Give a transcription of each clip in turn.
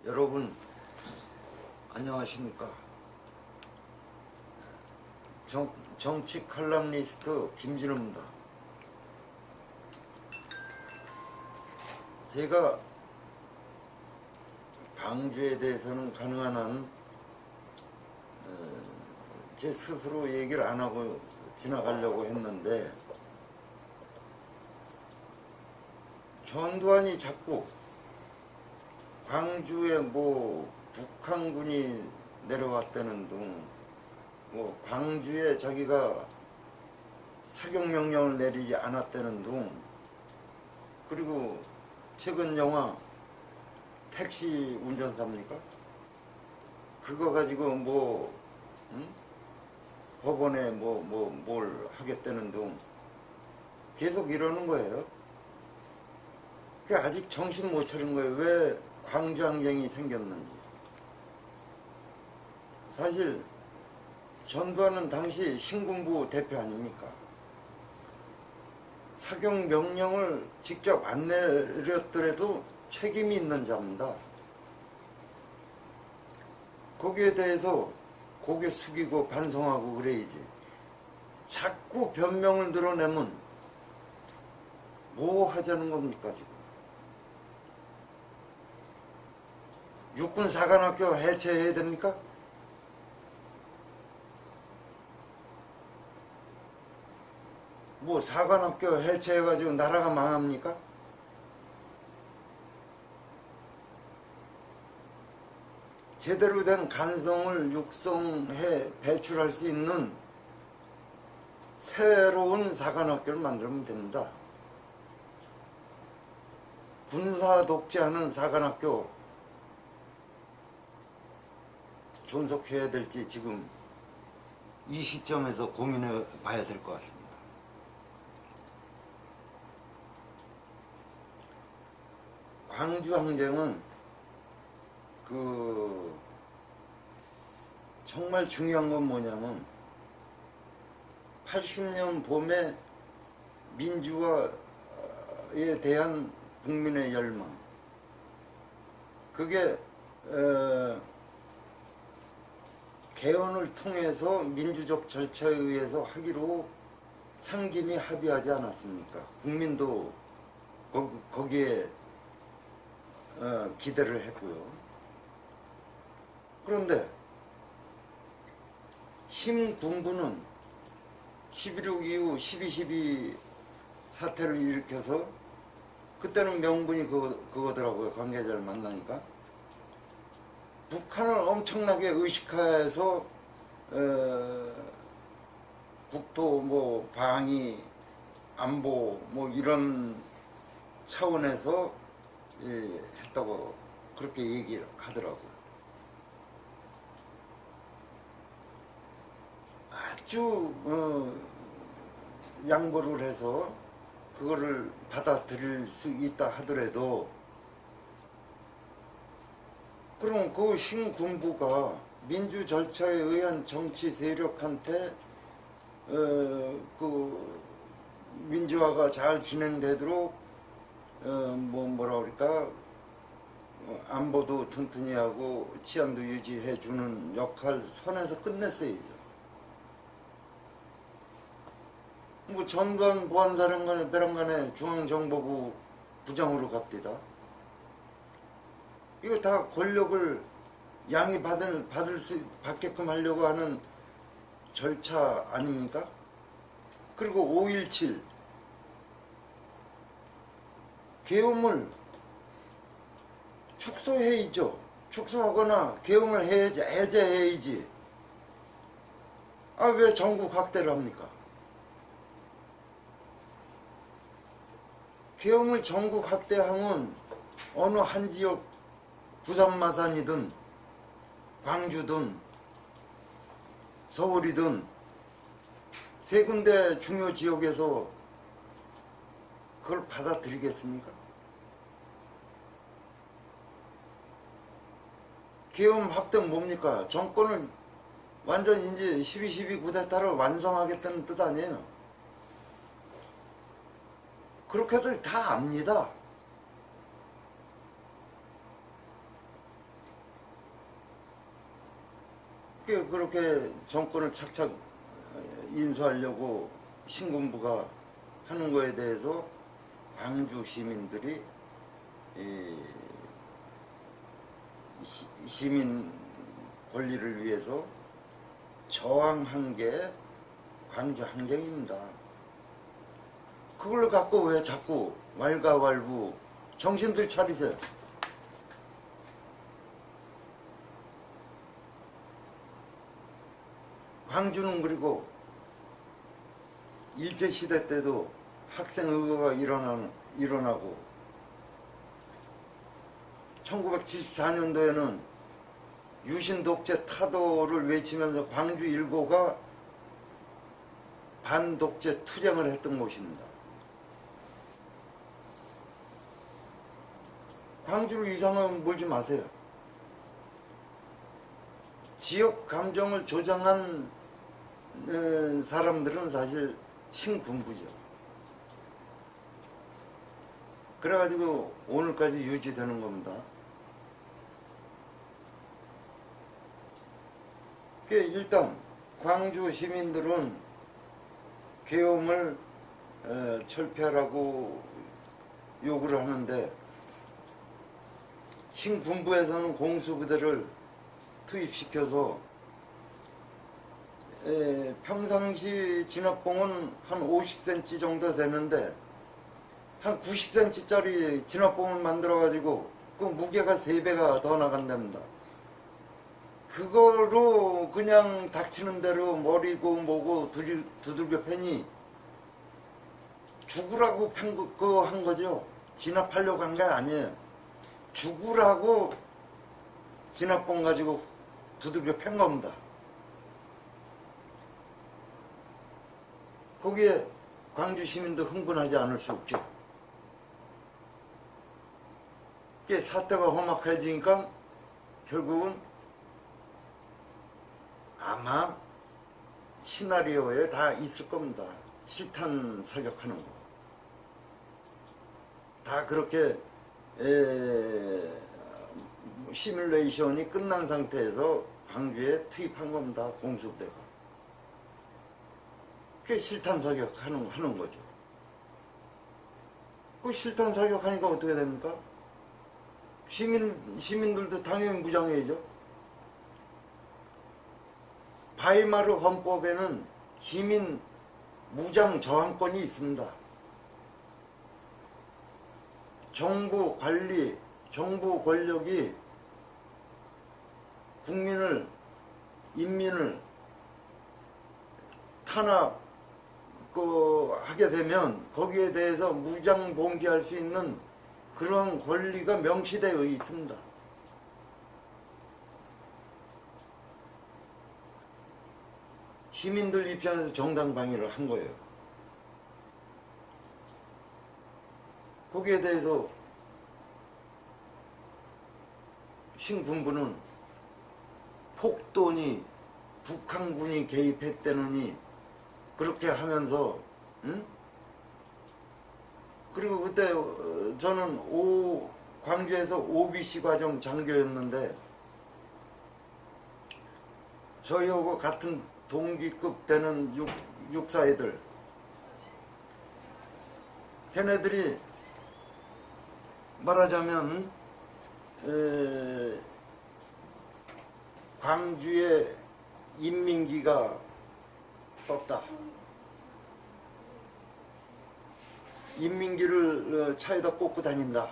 여러분 안녕하십니까? 정치 칼럼니스트 김진우입니다. 제가 방주에 대해서는 가능한 한 제 스스로 얘기를 안 하고 지나가려고 했는데, 전두환이 자꾸 광주에 북한군이 내려왔다는 등, 광주에 자기가 사격명령을 내리지 않았다는 등, 그리고 최근 영화 택시 운전사입니까? 그거 가지고 법원에 뭘 하겠다는 등 계속 이러는 거예요. 아직 정신 못 차린 거예요. 왜 광주항쟁이 생겼는지. 사실 전두환은 당시 신군부 대표 아닙니까? 사격 명령을 직접 안 내렸더라도 책임이 있는 자입니다. 거기에 대해서 고개 숙이고 반성하고 그래야지. 자꾸 변명을 드러내면 뭐 하자는 겁니까 지금? 육군 사관학교 해체해야 됩니까? 사관학교 해체해가지고 나라가 망합니까? 제대로 된 간성을 육성해 배출할 수 있는 새로운 사관학교를 만들면 됩니다. 군사 독재하는 사관학교 존속해야 될지 지금 이 시점에서 고민해 봐야 될 것 같습니다. 광주항쟁은 정말 중요한 건 뭐냐면 80년 봄에 민주화에 대한 국민의 열망, 그게 개헌을 통해서 민주적 절차에 의해서 하기로 상김이 합의하지 않았습니까? 국민도 거기에 기대를 했고요. 그런데 신군부는 11.6 이후 12.12 사태를 일으켜서, 그때는 명분이 그거더라고요. 관계자를 만나니까 북한을 엄청나게 의식화해서 국토 방위 안보 이런 차원에서 했다고 그렇게 얘기를 하더라고요. 아주 양보를 해서 그거를 받아들일 수 있다 하더라도, 그럼 그 신군부가 민주 절차에 의한 정치 세력한테 민주화가 잘 진행되도록 안보도 튼튼히 하고 치안도 유지해 주는 역할 선에서 끝냈어야죠. 전두환 보안사령관의 배란간에 중앙정보부 부장으로 갑디다. 이거 다 권력을 양이 받게끔 하려고 하는 절차 아닙니까? 그리고 5.17 계엄을 축소해야죠. 축소하거나 계엄을 해제해야지. 왜 전국 확대를 합니까? 계엄을 전국 확대하면 어느 한 지역, 부산 마산이든 광주든 서울이든 세 군데 중요 지역에서 그걸 받아들이겠습니까? 계엄 확대는 뭡니까? 정권을 완전 이제 12.12 쿠데타를 완성하겠다는 뜻 아니에요. 그렇게들 다 압니다. 그렇게 정권을 착착 인수하려고 신군부가 하는 거에 대해서 광주 시민들이 시민 권리를 위해서 저항한 게 광주 항쟁입니다. 그걸 갖고 왜 자꾸 왈가왈부, 정신들 차리세요. 광주는 그리고 일제시대 때도 학생의거가 일어나고 1974년도에는 유신독재 타도를 외치면서 광주 일고가 반독재 투쟁을 했던 곳입니다. 광주를 이상하면 몰지 마세요. 지역 감정을 조장한 사람들은 사실 신군부죠. 그래가지고 오늘까지 유지되는 겁니다. 일단 광주 시민들은 계엄을 철폐하라고 요구를 하는데 신군부에서는 공수부대를 투입시켜서 평상시 진압봉은 한 50cm 정도 되는데 한 90cm짜리 진압봉을 만들어 가지고 그 무게가 3배가 더 나간답니다. 그거로 그냥 닥치는 대로 머리고 뭐고 두들겨 패니 죽으라고 한 거죠. 진압하려고 한 게 아니에요. 죽으라고 진압봉 가지고 두들겨 팬 겁니다. 거기에 광주 시민도 흥분하지 않을 수 없죠. 이게 사태가 험악해지니까 결국은 아마 시나리오에 다 있을 겁니다. 실탄 사격하는 거. 다 그렇게 시뮬레이션이 끝난 상태에서 광주에 투입한 겁니다. 공수부대가. 그게 실탄 사격하는 거죠. 그 실탄 사격하니까 어떻게 됩니까? 시민들도 당연히 무장해야죠. 바이마르 헌법에는 시민 무장 저항권이 있습니다. 정부 관리, 정부 권력이 국민을, 인민을 하게 되면 거기에 대해서 무장 봉기할 수 있는 그런 권리가 명시되어 있습니다. 시민들 입장에서 정당방위를 한 거예요. 거기에 대해서 신군부는 폭도니 북한군이 개입했다느니 그렇게 하면서 그리고 그때 저는 광주에서 OBC 과정 장교였는데 저희하고 같은 동기급 되는 육사 애들 걔네들이 말하자면 광주에 인민기가 떴다. 인민기를 차에다 꽂고 다닌다.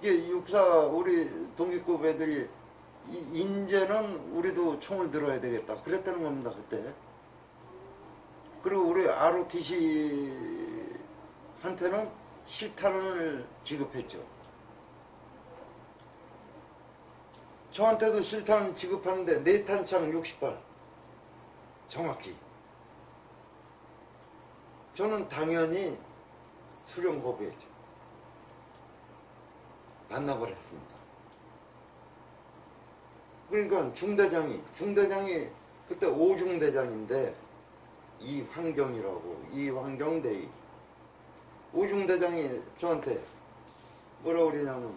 이게 육사 우리 동기급 애들이 이제는 우리도 총을 들어야 되겠다. 그랬다는 겁니다, 그때. 그리고 우리 ROTC한테는 실탄을 지급했죠. 저한테도 실탄 지급하는데 내탄창 60발. 정확히. 저는 당연히 수령 거부했죠. 반납을 했습니다. 그러니까 중대장이 그때 5중대장인데 이황경대위 5중대장이 저한테 뭐라고 그러냐면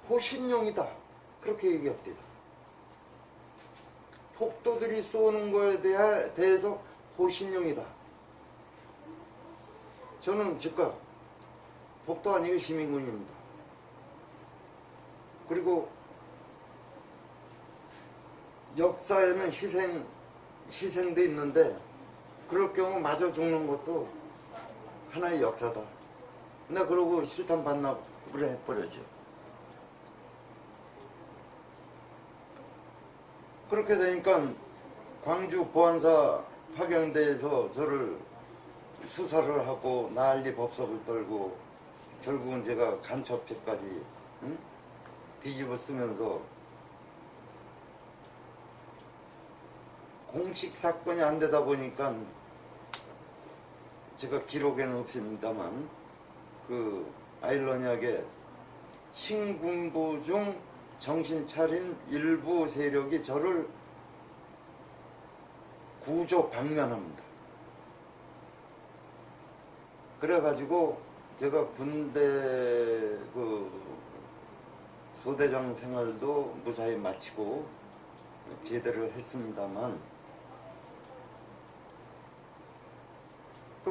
호신용이다. 그렇게 얘기합니다. 폭도들이 쏘는 거에 대해서 호신용이다. 저는 즉각 폭도 아니고 시민군입니다. 그리고 역사에는 희생도 있는데 그럴 경우 마저 죽는 것도 하나의 역사다. 나 그러고 실탄 반납을 해버려죠. 그렇게 되니까 광주 보안사 파견대에서 저를 수사를 하고 난리 법석을 떨고 결국은 제가 간첩죄까지 뒤집어 쓰면서 공식 사건이 안 되다 보니까 제가 기록에는 없습니다만 그 아이러니하게 신군부 중 정신 차린 일부 세력이 저를 구조 방면합니다. 그래가지고 제가 군대 그 소대장 생활도 무사히 마치고 제대를 했습니다만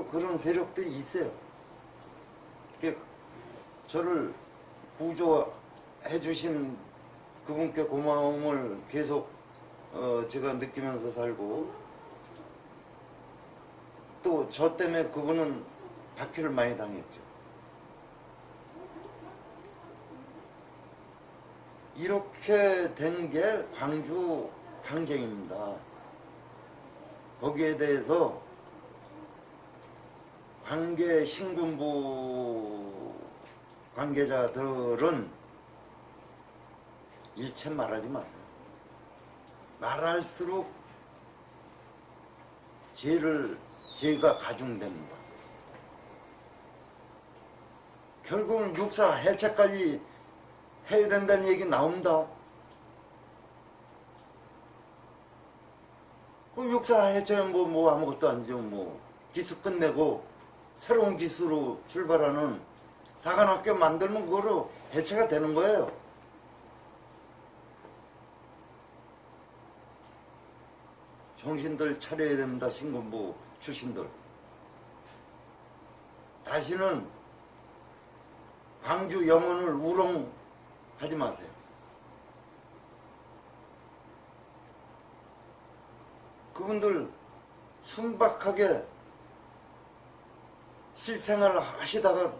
그런 세력들이 있어요. 저를 구조해 주신 그분께 고마움을 계속 제가 느끼면서 살고 또 저 때문에 그분은 박해를 많이 당했죠. 이렇게 된 게 광주 항쟁입니다. 거기에 대해서 관계 신군부 관계자들은 일체 말하지 마세요. 말할수록 죄가 가중됩니다. 결국은 육사 해체까지 해야 된다는 얘기 나온다. 그럼 육사 해체는 뭐 아무것도 아니죠. 뭐 기수 끝내고 새로운 기수로 출발하는 사관학교 만들면 그거로 해체가 되는 거예요. 정신들 차려야 됩니다. 신군부 출신들. 다시는 광주 영혼을 우롱하지 마세요. 그분들 순박하게 실생활을 하시다가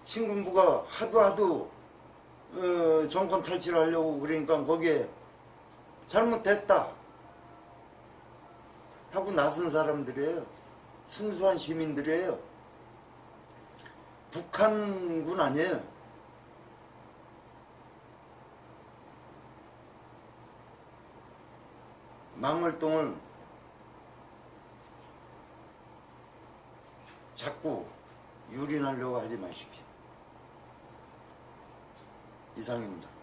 신군부가 하도 정권 탈취하려고 그러니까 거기에 잘못됐다 하고 나선 사람들이에요. 순수한 시민들이에요. 북한군 아니에요. 망월동을 자꾸 유린하려고 하지 마십시오. 이상입니다.